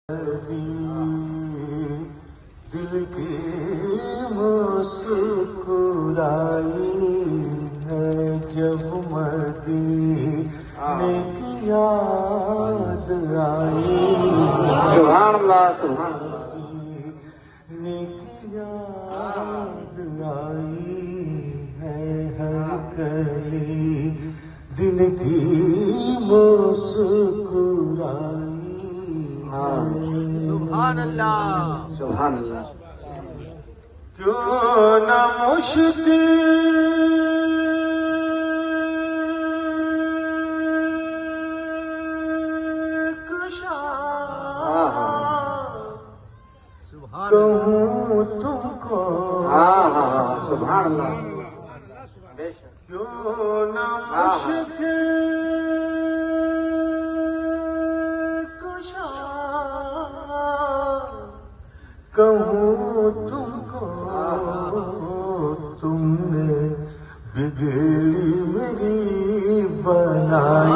دل کی مسکرائی ہے جب مدینے کی یاد آئی، سبحان اللہ سبحان اللہ، مدینے کی یاد آئی ہے ہر کلی دل کی مسکرائی۔ سبحان اللہ سبحان اللہ۔ کیوں نہ مشکل کشا کہوں تم کو، سبحان اللہ۔ کیوں نہ مشکل کشا کہوں تم کو، تم نے بگڑی میری بنائی